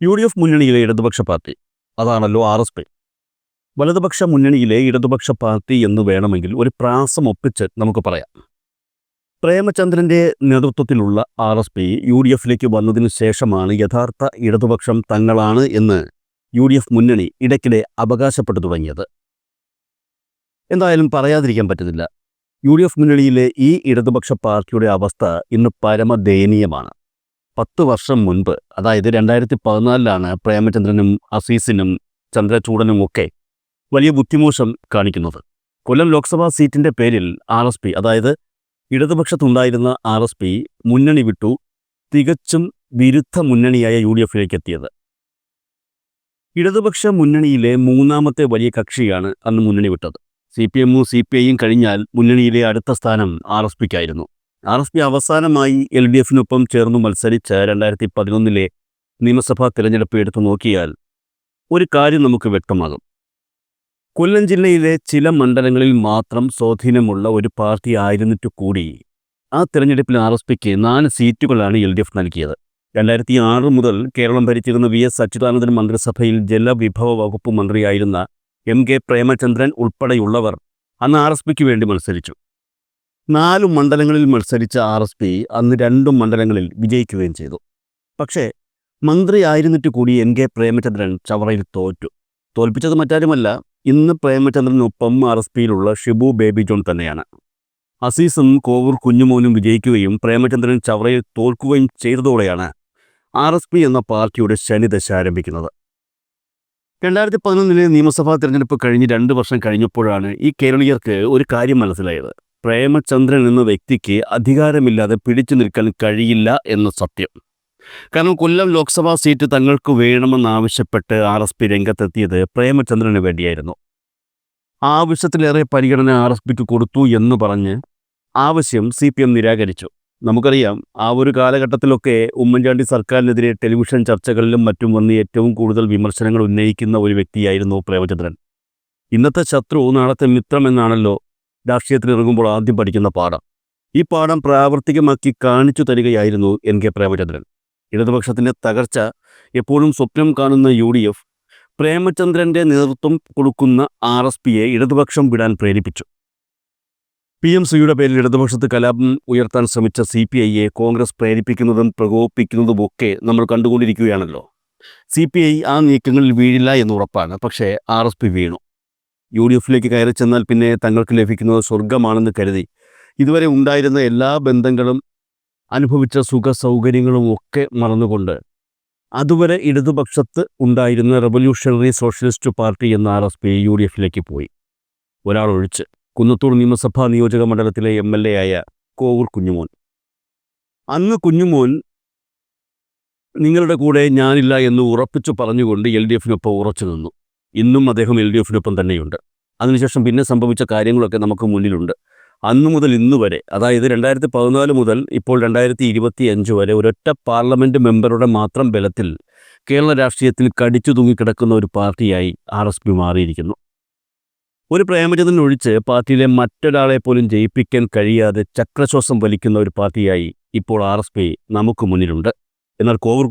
UDF മുന്നണിയിലെ ഇടതുപക്ഷ party അതാണല്ലോ ആർ.എസ്.പി. വലതുപക്ഷ മുന്നണിയിലെ ഇടതുപക്ഷ പാർട്ടി എന്ന് വേണമെങ്കിൽ ഒരു പ്രാസം ഒപ്പിച്ച് നമുക്ക് പറയാം. പ്രേമചന്ദ്രന്റെ നേതൃത്വത്തിലുള്ള ആർ.എസ്.പി. യു.ഡി.എഫിലേക്ക് വന്നതിനു ശേഷമാണ് യഥാർത്ഥ ഇടതുപക്ഷം തങ്ങളാണ് എന്ന് യു.ഡി.എഫ് മുന്നണി ഇടയ്ക്കിടെ അവകാശപ്പെട്ടു തുടങ്ങിയത്. എന്തായാലും പറയാതിരിക്കാൻ പറ്റുന്നില്ല, യു.ഡി.എഫ് മുന്നണിയിലെ ഈ ഇടതുപക്ഷ പാർട്ടിയുടെ അവസ്ഥ ഇന്ന് പരമദയനീയമാണ്. 10 വർഷം മുൻപ്, അതായത് 2014 പ്രേമചന്ദ്രനും അസീസിനും ചന്ദ്രചൂഡനും ഒക്കെ വലിയ ബുദ്ധിമോശം കാണിക്കുന്നത്. കൊല്ലം ലോക്സഭാ സീറ്റിന്റെ പേരിൽ ആർ.എസ്.പി. അതായത് ഇടതുപക്ഷത്തുണ്ടായിരുന്ന ആർ.എസ്.പി. മുന്നണി വിട്ടു തികച്ചും വിരുദ്ധ മുന്നണിയായ യു.ഡി.എഫിലേക്ക് എത്തിയത്. ഇടതുപക്ഷ മുന്നണിയിലെ മൂന്നാമത്തെ വലിയ കക്ഷിയാണ് അന്ന് മുന്നണി വിട്ടത്. CPM-ഉം CPI-യും കഴിഞ്ഞാൽ മുന്നണിയിലെ അടുത്ത സ്ഥാനം ആർ.എസ്.പിക്കായിരുന്നു. ആർ.എസ്.പി. അവസാനമായി LDF-നൊപ്പം ചേർന്നു മത്സരിച്ച 2011 നിയമസഭാ തിരഞ്ഞെടുപ്പ് എടുത്തു നോക്കിയാൽ ഒരു കാര്യം നമുക്ക് വ്യക്തമാകും. കൊല്ലം ജില്ലയിലെ ചില മണ്ഡലങ്ങളിൽ മാത്രം സ്വാധീനമുള്ള ഒരു പാർട്ടി ആയിരുന്നിട്ട് കൂടി ആ തിരഞ്ഞെടുപ്പിൽ ആർ.എസ്.പിക്ക് 4 സീറ്റുകളാണ് LDF നൽകിയത്. 2006 മുതൽ കേരളം ഭരിച്ചിരുന്ന VS അച്യുതാനന്ദൻ മന്ത്രിസഭയിൽ ജലവിഭവ വകുപ്പ് മന്ത്രിയായിരുന്ന MK പ്രേമചന്ദ്രൻ ഉൾപ്പെടെയുള്ളവർ അന്ന് ആർ.എസ്.പിക്ക് വേണ്ടി മത്സരിച്ചു. 4 മണ്ഡലങ്ങളിൽ മത്സരിച്ച ആർ.എസ്.പി. അന്ന് 2 മണ്ഡലങ്ങളിൽ വിജയിക്കുകയും ചെയ്തു. പക്ഷേ മന്ത്രിയായിരുന്നിട്ട് കൂടി MK പ്രേമചന്ദ്രൻ ചവറയിൽ തോൽപ്പിച്ചത് മറ്റാരുമല്ല, ഇന്ന് പ്രേമചന്ദ്രനൊപ്പം ആർ.എസ്.പിയിലുള്ള ഷിബു ബേബി ജോൺ തന്നെയാണ്. അസീസും കോവൂർ കുഞ്ഞുമോനും വിജയിക്കുകയും പ്രേമചന്ദ്രൻ ചവറയിൽ തോൽക്കുകയും ചെയ്തതോടെയാണ് ആർ.എസ്.പി. എന്ന പാർട്ടിയുടെ ശനിദശ ആരംഭിക്കുന്നത്. 2011 നിയമസഭാ തിരഞ്ഞെടുപ്പ് കഴിഞ്ഞ് 2 വർഷം കഴിഞ്ഞപ്പോഴാണ് ഈ കേരളീയർക്ക് ഒരു കാര്യം മനസ്സിലായത്. പ്രേമചന്ദ്രൻ എന്ന വ്യക്തിക്ക് അധികാരമില്ലാതെ പിടിച്ചു നിൽക്കാൻ കഴിയില്ല എന്ന സത്യം. കാരണം കൊല്ലം ലോക്സഭാ സീറ്റ് തങ്ങൾക്ക് വേണമെന്നാവശ്യപ്പെട്ട് ആർ.എസ്.പി. രംഗത്തെത്തിയത് പ്രേമചന്ദ്രന് വേണ്ടിയായിരുന്നു. ആവശ്യത്തിലേറെ പരിഗണന ആർ.എസ്.പിക്ക് കൊടുത്തു എന്ന് പറഞ്ഞ് ആവശ്യം CPM നിരാകരിച്ചു. നമുക്കറിയാം, ആ ഒരു കാലഘട്ടത്തിലൊക്കെ ഉമ്മൻചാണ്ടി സർക്കാരിനെതിരെ ടെലിവിഷൻ ചർച്ചകളിലും മറ്റും വന്ന് ഏറ്റവും കൂടുതൽ വിമർശനങ്ങൾ ഉന്നയിക്കുന്ന ഒരു വ്യക്തിയായിരുന്നു പ്രേമചന്ദ്രൻ. ഇന്നത്തെ ശത്രു നാളത്തെ മിത്രം എന്നാണല്ലോ രാഷ്ട്രീയത്തിൽ ഇറങ്ങുമ്പോൾ ആദ്യം പഠിക്കുന്ന പാഠം. ഈ പാഠം പ്രാവർത്തികമാക്കി കാണിച്ചു തരികയായിരുന്നു MK പ്രേമചന്ദ്രൻ. ഇടതുപക്ഷത്തിൻ്റെ തകർച്ച എപ്പോഴും സ്വപ്നം കാണുന്ന യു.ഡി.എഫ് പ്രേമചന്ദ്രൻ്റെ നേതൃത്വം കൊടുക്കുന്ന ആർ.എസ്.പിയെ ഇടതുപക്ഷം വിടാൻ പ്രേരിപ്പിച്ചു. PMCയുടെ പേരിൽ ഇടതുപക്ഷത്ത് കലാപം ഉയർത്താൻ ശ്രമിച്ച CPI-യെ കോൺഗ്രസ് പ്രേരിപ്പിക്കുന്നതും പ്രകോപിപ്പിക്കുന്നതുമൊക്കെ നമ്മൾ കണ്ടുകൊണ്ടിരിക്കുകയാണല്ലോ. CPI ആ നീക്കങ്ങളിൽ വീഴില്ല എന്ന് ഉറപ്പാണ്. പക്ഷേ ആർ.എസ്.പി. വീണു. യു.ഡി.എഫിലേക്ക് കയറി ചെന്നാൽ പിന്നെ തങ്ങൾക്ക് ലഭിക്കുന്നത് സ്വർഗമാണെന്ന് കരുതി ഇതുവരെ ഉണ്ടായിരുന്ന എല്ലാ ബന്ധങ്ങളും അനുഭവിച്ച സുഖ സൗകര്യങ്ങളും ഒക്കെ മറന്നുകൊണ്ട് അതുവരെ ഇടതുപക്ഷത്ത് ഉണ്ടായിരുന്ന റവല്യൂഷണറി സോഷ്യലിസ്റ്റ് പാർട്ടി എന്ന ആർ.എസ്.പി. യു.ഡി.എഫിലേക്ക് പോയി. ഒരാളൊഴിച്ച്, കുന്നത്തൂർ നിയമസഭാ നിയോജക മണ്ഡലത്തിലെ MLA ആയ കോവൂർ കുഞ്ഞുമോൻ. അന്ന് കുഞ്ഞുമോൻ നിങ്ങളുടെ കൂടെ ഞാനില്ല എന്ന് ഉറപ്പിച്ചു പറഞ്ഞുകൊണ്ട് LDF-നൊപ്പം ഉറച്ചു നിന്നു. ഇന്നും അദ്ദേഹം LDF-നൊപ്പം തന്നെയുണ്ട്. അതിനുശേഷം പിന്നെ സംഭവിച്ച കാര്യങ്ങളൊക്കെ നമുക്ക് മുന്നിലുണ്ട്. അന്നു മുതൽ ഇന്ന് വരെ, അതായത് 2014 മുതൽ ഇപ്പോൾ 2025 വരെ ഒരൊറ്റ പാർലമെൻറ്റ് മെമ്പറുടെ മാത്രം ബലത്തിൽ കേരള രാഷ്ട്രീയത്തിൽ കടിച്ചു തൂങ്ങിക്കിടക്കുന്ന ഒരു പാർട്ടിയായി ആർ.എസ്.പി. മാറിയിരിക്കുന്നു. ഒരു പ്രേമചന്ദ്രൻ ഒഴിച്ച് പാർട്ടിയിലെ മറ്റൊരാളെ പോലും ജയിപ്പിക്കാൻ കഴിയാതെ ചക്രശ്വാസം വലിക്കുന്ന ഒരു പാർട്ടിയായി ഇപ്പോൾ ആർ.എസ്.പി. നമുക്ക് മുന്നിലുണ്ട്. എന്നാൽ കോവൂർ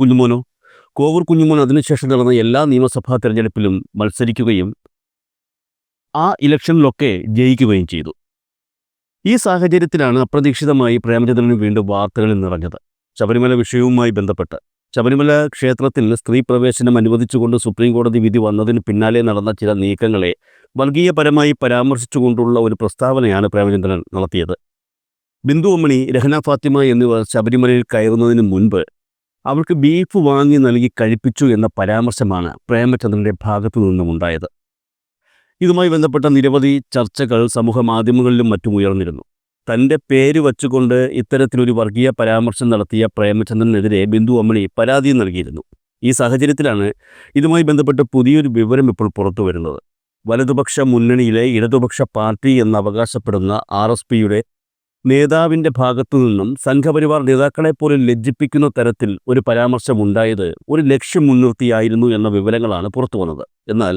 കുഞ്ഞുമോൻ അതിനുശേഷം നടന്ന എല്ലാ നിയമസഭാ തിരഞ്ഞെടുപ്പിലും മത്സരിക്കുകയും ആ ഇലക്ഷനിലൊക്കെ ജയിക്കുകയും ചെയ്തു. ഈ സാഹചര്യത്തിലാണ് അപ്രതീക്ഷിതമായി പ്രേമചന്ദ്രന് വീണ്ടും വാർത്തകളിൽ നിറഞ്ഞത്. ശബരിമല വിഷയവുമായി ബന്ധപ്പെട്ട് ശബരിമല ക്ഷേത്രത്തിൽ സ്ത്രീ പ്രവേശനം അനുവദിച്ചുകൊണ്ട് സുപ്രീം കോടതി വിധി വന്നതിന് പിന്നാലെ നടന്ന ചില നീക്കങ്ങളെ വർഗീയപരമായി പരാമർശിച്ചുകൊണ്ടുള്ള ഒരു പ്രസ്താവനയാണ് പ്രേമചന്ദ്രൻ നടത്തിയത്. ബിന്ദു അമ്മണി, രഹന ഫാത്തിമ എന്നിവർ ശബരിമലയിൽ കയറുന്നതിന് മുൻപ് അവർക്ക് ബീഫ് വാങ്ങി നൽകി കഴിപ്പിച്ചു എന്ന പരാമർശമാണ് പ്രേമചന്ദ്രൻ്റെ ഭാഗത്തു നിന്നും ഉണ്ടായത്. ഇതുമായി ബന്ധപ്പെട്ട നിരവധി ചർച്ചകൾ സമൂഹ മാധ്യമങ്ങളിലും മറ്റും ഉയർന്നിരുന്നു. തൻ്റെ പേര് വച്ചുകൊണ്ട് ഇത്തരത്തിലൊരു വർഗീയ പരാമർശം നടത്തിയ പ്രേമചന്ദ്രനെതിരെ ബിന്ദു അമ്മണി പരാതി നൽകിയിരുന്നു. ഈ സാഹചര്യത്തിലാണ് ഇതുമായി ബന്ധപ്പെട്ട് പുതിയൊരു വിവരം ഇപ്പോൾ പുറത്തു വരുന്നത്. വലതുപക്ഷ മുന്നണിയിലെ ഇടതുപക്ഷ പാർട്ടി എന്നവകാശപ്പെടുന്ന ആർ.എസ്.പിയുടെ നേതാവിൻ്റെ ഭാഗത്തു നിന്നും സംഘപരിവാർ നേതാക്കളെപ്പോലും ലജ്ജിപ്പിക്കുന്ന തരത്തിൽ ഒരു പരാമർശമുണ്ടായത് ഒരു ലക്ഷ്യം മുൻനിർത്തിയായിരുന്നു എന്ന വിവരങ്ങളാണ് പുറത്തു വന്നത്. എന്നാൽ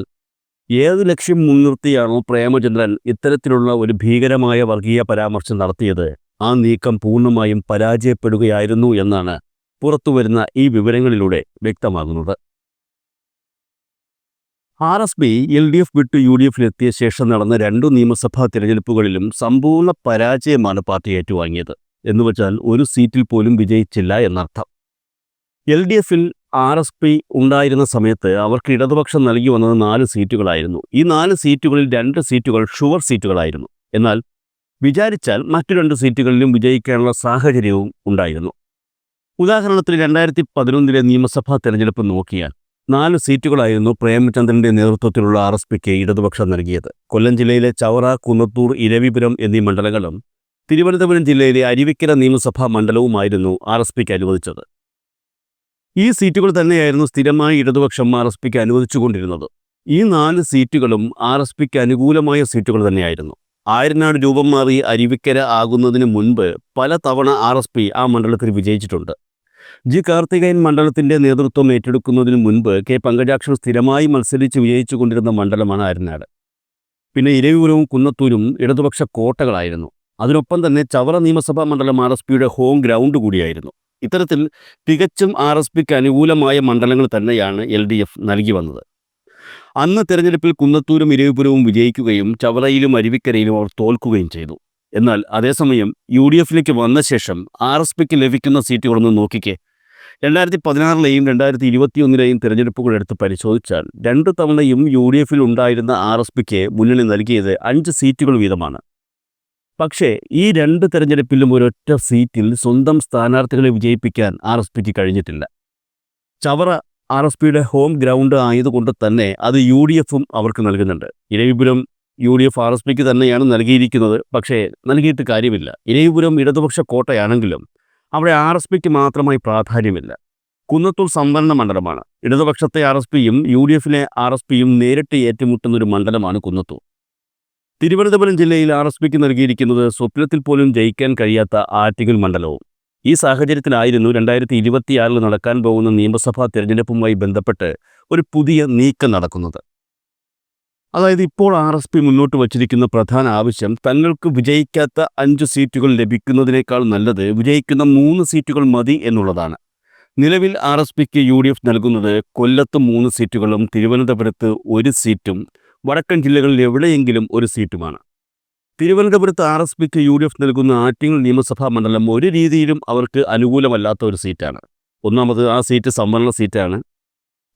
ഏത് ലക്ഷ്യം മുൻനിർത്തിയാണോ പ്രേമചന്ദ്രൻ ഇത്തരത്തിലുള്ള ഒരു ഭീകരമായ വർഗീയ പരാമർശം നടത്തിയത്, ആ നീക്കം പൂർണ്ണമായും പരാജയപ്പെടുകയായിരുന്നു എന്നാണ് പുറത്തുവരുന്ന ഈ വിവരങ്ങളിലൂടെ വ്യക്തമാകുന്നത്. RSP LDF വിട്ട് UDFിലെത്തിയ ശേഷം നടന്ന 2 നിയമസഭാ തിരഞ്ഞെടുപ്പുകളിലും സമ്പൂർണ്ണ പരാജയമാണ് പാർട്ടി ഏറ്റുവാങ്ങിയത്. എന്നുവെച്ചാൽ ഒരു സീറ്റിൽ പോലും വിജയിച്ചില്ല എന്നർത്ഥം. LDFിൽ RSP ഉണ്ടായിരുന്ന സമയത്ത് അവർക്ക് ഇടതുപക്ഷം നൽകി വന്നത് 4 സീറ്റുകളായിരുന്നു. ഈ 4 സീറ്റുകളിൽ 2 സീറ്റുകൾ ഷുവർ സീറ്റുകളായിരുന്നു. എന്നാൽ വിചാരിച്ചാൽ മറ്റു 2 സീറ്റുകളിലും വിജയിക്കാനുള്ള സാഹചര്യവും ഉണ്ടായിരുന്നു. ഉദാഹരണത്തിന് 2011 നിയമസഭാ തെരഞ്ഞെടുപ്പ് നോക്കിയാൽ 4 സീറ്റുകളായിരുന്നു പ്രേമചന്ദ്രന്റെ നേതൃത്വത്തിലുള്ള RSPക്ക് ഇടതുപക്ഷം നൽകിയത്. കൊല്ലം ജില്ലയിലെ ചവറ, കുന്നത്തൂർ, ഇരവിപുരം എന്നീ മണ്ഡലങ്ങളും തിരുവനന്തപുരം ജില്ലയിലെ അരുവിക്കര നിയമസഭാ മണ്ഡലവുമായിരുന്നു RSPക്ക് അനുവദിച്ചത്. ഈ സീറ്റുകൾ തന്നെയായിരുന്നു സ്ഥിരമായി ഇടതുപക്ഷം RSPക്ക് അനുവദിച്ചുകൊണ്ടിരുന്നത്. ഈ 4 സീറ്റുകളും RSPക്ക് അനുകൂലമായ സീറ്റുകൾ തന്നെയായിരുന്നു. ആയിരനാട് രൂപം മാറി അരുവിക്കര ആകുന്നതിന് മുൻപ് പല തവണ RSP ആ മണ്ഡലത്തിൽ വിജയിച്ചിട്ടുണ്ട്. കാർത്തികേയൻ മണ്ഡലത്തിന്റെ നേതൃത്വം ഏറ്റെടുക്കുന്നതിന് മുൻപ് പങ്കജാക്ഷൻ സ്ഥിരമായി മത്സരിച്ച് വിജയിച്ചു കൊണ്ടിരുന്ന മണ്ഡലമാണ് ആര്യനാട്. പിന്നെ ഇരവിപുരവും കുന്നത്തൂരും ഇടതുപക്ഷ കോട്ടകളായിരുന്നു. അതിനൊപ്പം തന്നെ ചവറ നിയമസഭാ മണ്ഡലം RSPയുടെ ഹോം ഗ്രൗണ്ട് കൂടിയായിരുന്നു. ഇത്തരത്തിൽ തികച്ചും RSPക്ക് അനുകൂലമായ മണ്ഡലങ്ങൾ തന്നെയാണ് LDF നൽകി വന്നത്. അന്ന് തെരഞ്ഞെടുപ്പിൽ കുന്നത്തൂരും ഇരവിപുരവും വിജയിക്കുകയും ചവറയിലും അരുവിക്കരയിലും അവർ തോൽക്കുകയും ചെയ്തു. എന്നാൽ അതേസമയം UDFിലേക്ക് വന്ന ശേഷം RSPക്ക് ലഭിക്കുന്ന സീറ്റുകളൊന്ന് നോക്കിക്കേ. 2016 2021 തിരഞ്ഞെടുപ്പുകൾ എടുത്ത് പരിശോധിച്ചാൽ 2 തവണയും UDFിൽ ഉണ്ടായിരുന്ന RSPക്ക് മുന്നണി നൽകിയത് 5 സീറ്റുകൾ വീതമാണ്. പക്ഷേ ഈ 2 തെരഞ്ഞെടുപ്പിലും ഒരൊറ്റ സീറ്റിൽ സ്വന്തം സ്ഥാനാർത്ഥികളെ വിജയിപ്പിക്കാൻ RSPക്ക് കഴിഞ്ഞിട്ടില്ല. ചവറ RSPയുടെ ഹോം ഗ്രൗണ്ട് ആയതുകൊണ്ട് തന്നെ അത് UDFും അവർക്ക് നൽകുന്നുണ്ട്. ഇരവിപുരം UDF RSPക്ക് തന്നെയാണ് നൽകിയിരിക്കുന്നത്. പക്ഷേ നൽകിയിട്ട് കാര്യമില്ല. ഇരവിപുരം ഇടതുപക്ഷ കോട്ടയാണെങ്കിലും അവിടെ RSPക്ക് മാത്രമായി പ്രാധാന്യമില്ല. കുന്നത്തൂർ സംവരണ മണ്ഡലമാണ്. ഇടതുപക്ഷത്തെ RSPയും UDFിലെ RSPയും നേരിട്ട് ഏറ്റുമുട്ടുന്നൊരു മണ്ഡലമാണ് കുന്നത്തൂർ. തിരുവനന്തപുരം ജില്ലയിൽ RSPക്ക് നൽകിയിരിക്കുന്നത് സ്വപ്നത്തിൽ പോലും ജയിക്കാൻ കഴിയാത്ത ആറ്റിങ്ങൽ മണ്ഡലവും. ഈ സാഹചര്യത്തിലായിരുന്നു 2026 നടക്കാൻ പോകുന്ന നിയമസഭാ തിരഞ്ഞെടുപ്പുമായി ബന്ധപ്പെട്ട് ഒരു പുതിയ നീക്കം നടക്കുന്നത്. അതായത് ഇപ്പോൾ RSP മുന്നോട്ട് വച്ചിരിക്കുന്ന പ്രധാന ആവശ്യം തങ്ങൾക്ക് വിജയിക്കാത്ത 5 സീറ്റുകൾ ലഭിക്കുന്നതിനേക്കാൾ നല്ലത് വിജയിക്കുന്ന 3 സീറ്റുകൾ മതി എന്നുള്ളതാണ്. നിലവിൽ RSPക്ക് UDF നൽകുന്നത് കൊല്ലത്ത് 3 സീറ്റുകളും തിരുവനന്തപുരത്ത് 1 സീറ്റും വടക്കൻ ജില്ലകളിൽ എവിടെയെങ്കിലും 1 സീറ്റുമാണ്. തിരുവനന്തപുരത്ത് RSPക്ക് UDF നൽകുന്ന ആറ്റിങ്ങൽ നിയമസഭാ മണ്ഡലം ഒരു രീതിയിലും അവർക്ക് അനുകൂലമല്ലാത്ത ഒരു സീറ്റാണ്. ഒന്നാമത് ആ സീറ്റ് സംവരണ സീറ്റാണ്.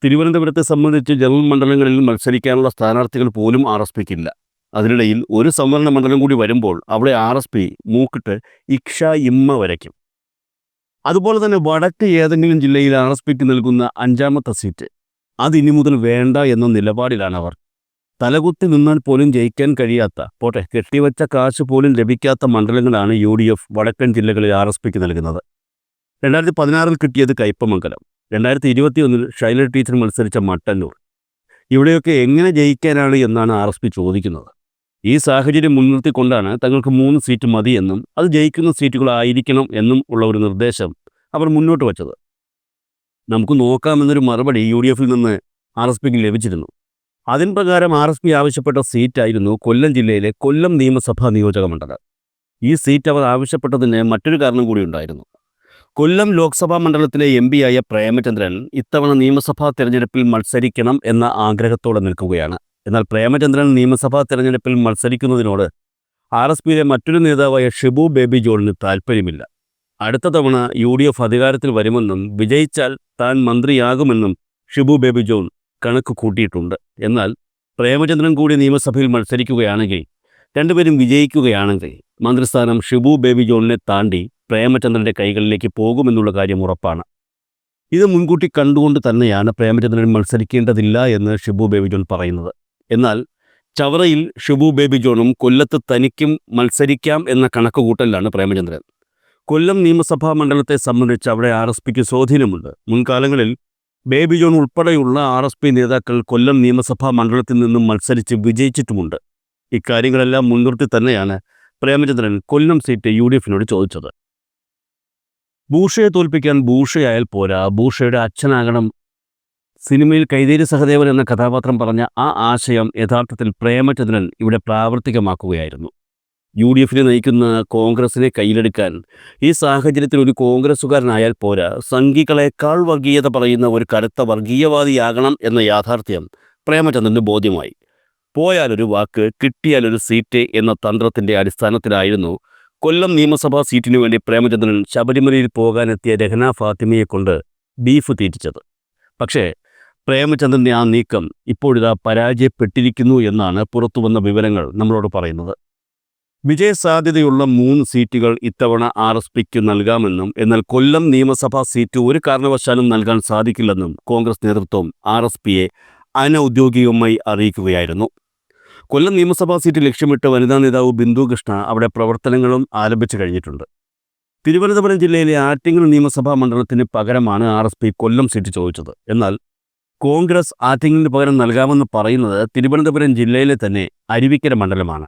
തിരുവനന്തപുരത്തെ സംബന്ധിച്ച് ജനറൽ മണ്ഡലങ്ങളിൽ മത്സരിക്കാനുള്ള സ്ഥാനാർത്ഥികൾ പോലും RSPക്കില്ല. അതിനിടയിൽ ഒരു സംവരണ മണ്ഡലം കൂടി വരുമ്പോൾ അവിടെ RSP മൂക്കിട്ട് ഇക്ഷ ഇമ്മ വരയ്ക്കും. അതുപോലെ തന്നെ വടക്ക് ഏതെങ്കിലും ജില്ലയിൽ RSPക്ക് നൽകുന്ന 5ാമത്തെ സീറ്റ് അതിനി മുതൽ വേണ്ട എന്ന നിലപാടിലാണ് അവർ. തലകുത്തി നിന്നാൽ പോലും ജയിക്കാൻ കഴിയാത്ത, പോട്ടെ കെട്ടിവച്ച കാശ് പോലും ലഭിക്കാത്ത മണ്ഡലങ്ങളാണ് UDF വടക്കൻ ജില്ലകളിൽ RSPക്ക് നൽകുന്നത്. 2016 കിട്ടിയത് കയ്പമംഗലം, 2021 ഷൈല ടീച്ചർ മത്സരിച്ച മട്ടന്നൂർ. ഇവിടെയൊക്കെ എങ്ങനെ ജയിക്കാനാണ് എന്നാണ് RSP ചോദിക്കുന്നത്. ഈ സാഹചര്യം മുൻനിർത്തിക്കൊണ്ടാണ് തങ്ങൾക്ക് 3 സീറ്റ് മതി എന്നും അത് ജയിക്കുന്ന സീറ്റുകളായിരിക്കണം എന്നും ഉള്ള ഒരു നിർദ്ദേശം അവർ മുന്നോട്ട് വച്ചത്. നമുക്ക് നോക്കാമെന്നൊരു മറുപടി UDFിൽ നിന്ന് RSPക്ക് ലഭിച്ചിരുന്നു. അതിൻ പ്രകാരം RSP ആവശ്യപ്പെട്ട സീറ്റായിരുന്നു കൊല്ലം ജില്ലയിലെ കൊല്ലം നിയമസഭാ നിയോജക മണ്ഡലം. ഈ സീറ്റ് അവർ ആവശ്യപ്പെട്ടതിന് മറ്റൊരു കാരണം കൂടി ഉണ്ടായിരുന്നു. കൊല്ലം ലോക്സഭാ മണ്ഡലത്തിലെ MP പ്രേമചന്ദ്രൻ ഇത്തവണ നിയമസഭാ തെരഞ്ഞെടുപ്പിൽ മത്സരിക്കണം എന്ന ആഗ്രഹത്തോടെ നിൽക്കുകയാണ്. എന്നാൽ പ്രേമചന്ദ്രൻ നിയമസഭാ തെരഞ്ഞെടുപ്പിൽ മത്സരിക്കുന്നതിനോട് RSPയിലെ മറ്റൊരു നേതാവായ ഷിബു ബേബി ജോണിന് താൽപ്പര്യമില്ല. അടുത്ത തവണ UDF അധികാരത്തിൽ വരുമെന്നും വിജയിച്ചാൽ താൻ മന്ത്രിയാകുമെന്നും ഷിബു ബേബി ജോൺ കണക്ക് കൂട്ടിയിട്ടുണ്ട്. എന്നാൽ പ്രേമചന്ദ്രൻ കൂടി നിയമസഭയിൽ മത്സരിക്കുകയാണെങ്കിൽ, രണ്ടുപേരും വിജയിക്കുകയാണെങ്കിൽ മന്ത്രിസ്ഥാനം ഷിബു ബേബി ജോണിനെ താണ്ടി പ്രേമചന്ദ്രൻ്റെ കൈകളിലേക്ക് പോകുമെന്നുള്ള കാര്യം ഉറപ്പാണ്. ഇത് മുൻകൂട്ടി കണ്ടുകൊണ്ട് തന്നെയാണ് പ്രേമചന്ദ്രൻ മത്സരിക്കേണ്ടതില്ല എന്ന് ഷിബു ബേബി ജോൺ പറയുന്നത്. എന്നാൽ ചവറയിൽ ഷിബു ബേബി ജോണും കൊല്ലത്ത് തനിക്കും മത്സരിക്കാം എന്ന കണക്കുകൂട്ടലിലാണ് പ്രേമചന്ദ്രൻ. കൊല്ലം നിയമസഭാ മണ്ഡലത്തെ സംബന്ധിച്ച് അവിടെ RSPക്ക് സ്വാധീനമുണ്ട്. മുൻകാലങ്ങളിൽ ബേബി ജോൺ ഉൾപ്പെടെയുള്ള RSP നേതാക്കൾ കൊല്ലം നിയമസഭാ മണ്ഡലത്തിൽ നിന്നും മത്സരിച്ച് വിജയിച്ചിട്ടുമുണ്ട്. ഇക്കാര്യങ്ങളെല്ലാം മുൻനിർത്തി തന്നെയാണ് പ്രേമചന്ദ്രൻ കൊല്ലം സീറ്റ് UDFിനോട് ചോദിച്ചത്. ബൂഷയെ തോൽപ്പിക്കാൻ ബൂഷയായാൽ പോരാ, ബൂഷയുടെ അച്ഛനാകണം. സിനിമയിൽ കൈതേരി സഹദേവൻ എന്ന കഥാപാത്രം പറഞ്ഞ ആ ആശയം യഥാർത്ഥത്തിൽ പ്രേമചന്ദ്രൻ ഇവിടെ പ്രാവർത്തികമാക്കുകയായിരുന്നു. UDFിനെ നയിക്കുന്ന കോൺഗ്രസിനെ കയ്യിലെടുക്കാൻ ഈ സാഹചര്യത്തിൽ ഒരു കോൺഗ്രസ്സുകാരനായാൽ പോരാ, സംഘികളെക്കാൾ വർഗീയത പറയുന്ന ഒരു കടുത്ത വർഗീയവാദിയാകണം എന്ന യാഥാർത്ഥ്യം പ്രേമചന്ദ്രന് ബോധ്യമായി. പോയാലൊരു വാക്ക്, കിട്ടിയാലൊരു സീറ്റ് എന്ന തന്ത്രത്തിന്റെ അടിസ്ഥാനത്തിലായിരുന്നു കൊല്ലം നിയമസഭാ സീറ്റിനു വേണ്ടി പ്രേമചന്ദ്രൻ ശബരിമലയിൽ പോകാനെത്തിയ രഹ്ന ഫാത്തിമയെ കൊണ്ട് ബീഫ് തീറ്റിച്ചത്. പക്ഷേ പ്രേമചന്ദ്രന്റെ ആ നീക്കം ഇപ്പോഴിതാ പരാജയപ്പെട്ടിരിക്കുന്നു എന്നാണ് പുറത്തുവന്ന വിവരങ്ങൾ നമ്മളോട് പറയുന്നത്. വിജയസാധ്യതയുള്ള 3 സീറ്റുകൾ ഇത്തവണ RSPക്ക് നൽകാമെന്നും എന്നാൽ കൊല്ലം നിയമസഭാ സീറ്റ് ഒരു കാരണവശാലും നൽകാൻ സാധിക്കില്ലെന്നും കോൺഗ്രസ് നേതൃത്വം RSPയെ അനൗദ്യോഗികമായി അറിയിക്കുകയായിരുന്നു. കൊല്ലം നിയമസഭാ സീറ്റ് ലക്ഷ്യമിട്ട് വനിതാ നേതാവ് ബിന്ദു കൃഷ്ണ അവിടെ പ്രവർത്തനങ്ങളും ആരംഭിച്ചു കഴിഞ്ഞിട്ടുണ്ട്. തിരുവനന്തപുരം ജില്ലയിലെ ആറ്റിങ്ങൽ നിയമസഭാ മണ്ഡലത്തിന് പകരമാണ് RSP കൊല്ലം സീറ്റ് ചോദിച്ചത്. എന്നാൽ കോൺഗ്രസ് ആറ്റിങ്ങലിന് പകരം നൽകാമെന്ന് പറയുന്നത് തിരുവനന്തപുരം ജില്ലയിലെ തന്നെ അരുവിക്കര മണ്ഡലമാണ്.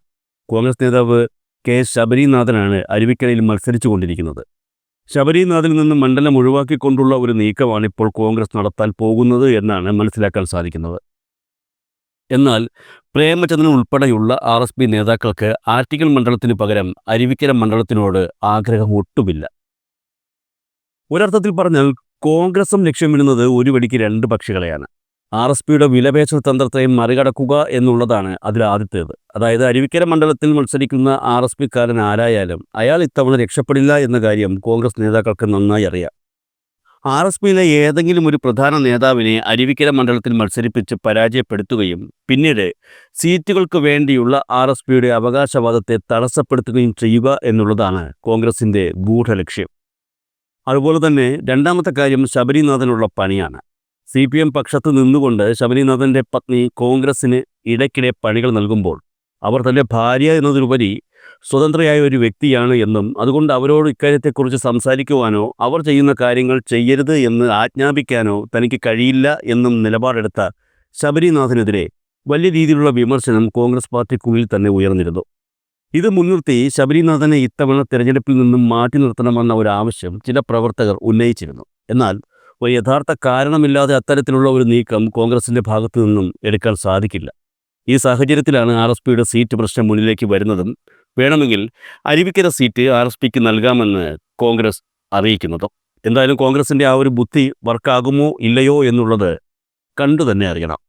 കോൺഗ്രസ് നേതാവ് കെ ശബരിനാഥനാണ് അരുവിക്കരയിൽ മത്സരിച്ചു കൊണ്ടിരിക്കുന്നത്. ശബരിനാഥിൽ നിന്ന് മണ്ഡലം ഒഴിവാക്കിക്കൊണ്ടുള്ള ഒരു നീക്കമാണ് ഇപ്പോൾ കോൺഗ്രസ് നടത്താൻ പോകുന്നത് എന്നാണ് മനസ്സിലാക്കാൻ സാധിക്കുന്നത്. എന്നാൽ പ്രേമചന്ദ്രൻ ഉൾപ്പെടെയുള്ള RSP നേതാക്കൾക്ക് ആറ്റിങ്ങൽ മണ്ഡലത്തിന് പകരം അരുവിക്കര മണ്ഡലത്തിനോട് ആഗ്രഹം ഒട്ടുമില്ല. ഒരർത്ഥത്തിൽ പറഞ്ഞാൽ കോൺഗ്രസും ലക്ഷ്യമിടുന്നത് ഒരു വെടിക്ക് 2 പക്ഷികളെയാണ്. RSPയുടെ വിലപേശൽ തന്ത്രത്തെ മറികടക്കുക എന്നുള്ളതാണ് അതിൽ ആദ്യത്തേത്. അതായത് അരുവിക്കര മണ്ഡലത്തിൽ മത്സരിക്കുന്ന RSPക്കാരൻ ആരായാലും അയാൾ ഇത്തവണ രക്ഷപ്പെടില്ല എന്ന കാര്യം കോൺഗ്രസ് നേതാക്കൾക്ക് നന്നായി അറിയാം. RSPയിലെ ഏതെങ്കിലും ഒരു പ്രധാന നേതാവിനെ അരുവിക്കര മണ്ഡലത്തിൽ മത്സരിപ്പിച്ച് പരാജയപ്പെടുത്തുകയും പിന്നീട് സീറ്റുകൾക്ക് വേണ്ടിയുള്ള RSPയുടെ അവകാശവാദത്തെ തടസ്സപ്പെടുത്തുകയും ചെയ്യുക എന്നുള്ളതാണ് കോൺഗ്രസിൻ്റെ ഗൂഢലക്ഷ്യം. അതുപോലെ തന്നെ രണ്ടാമത്തെ കാര്യം ശബരിനാഥനുള്ള പണിയാണ്. CPM പക്ഷത്ത് നിന്നുകൊണ്ട് ശബരിനാഥൻ്റെ പത്നി കോൺഗ്രസിന് ഇടയ്ക്കിടെ പണികൾ നൽകുമ്പോൾ അവർ തൻ്റെ ഭാര്യ എന്നതിലുപരി സ്വതന്ത്രയായ ഒരു വ്യക്തിയാണ് എന്നും അതുകൊണ്ട് അവരോട് ഇക്കാര്യത്തെക്കുറിച്ച് സംസാരിക്കുവാനോ അവർ ചെയ്യുന്ന കാര്യങ്ങൾ ചെയ്യരുത് എന്ന് ആജ്ഞാപിക്കാനോ തനിക്ക് കഴിയില്ല എന്നും നിലപാടെടുത്ത ശബരിനാഥനെതിരെ വലിയ രീതിയിലുള്ള വിമർശനം കോൺഗ്രസ് പാർട്ടിക്കുള്ളിൽ തന്നെ ഉയർന്നിരുന്നു. ഇത് മുൻനിർത്തി ശബരിനാഥനെ ഇത്തവണ തെരഞ്ഞെടുപ്പിൽ നിന്നും മാറ്റി നിർത്തണമെന്ന ഒരു ആവശ്യം ചില പ്രവർത്തകർ ഉന്നയിച്ചിരുന്നു. എന്നാൽ ഒരു യഥാർത്ഥ കാരണമില്ലാതെ അത്തരത്തിലുള്ള ഒരു നീക്കം കോൺഗ്രസിൻ്റെ ഭാഗത്തു നിന്നും എടുക്കാൻ സാധിക്കില്ല. ഈ സാഹചര്യത്തിലാണ് RSPയുടെ സീറ്റ് പ്രശ്നം മുന്നിലേക്ക് വരുന്നതും വേണമെങ്കിൽ അരുവിക്കര സീറ്റ് RSPക്ക് നൽകാമെന്ന് കോൺഗ്രസ് അറിയിക്കുന്നതും. എന്തായാലും കോൺഗ്രസിൻ്റെ ആ ഒരു ബുദ്ധി വർക്കാകുമോ ഇല്ലയോ എന്നുള്ളത് കണ്ടു തന്നെ അറിയണം.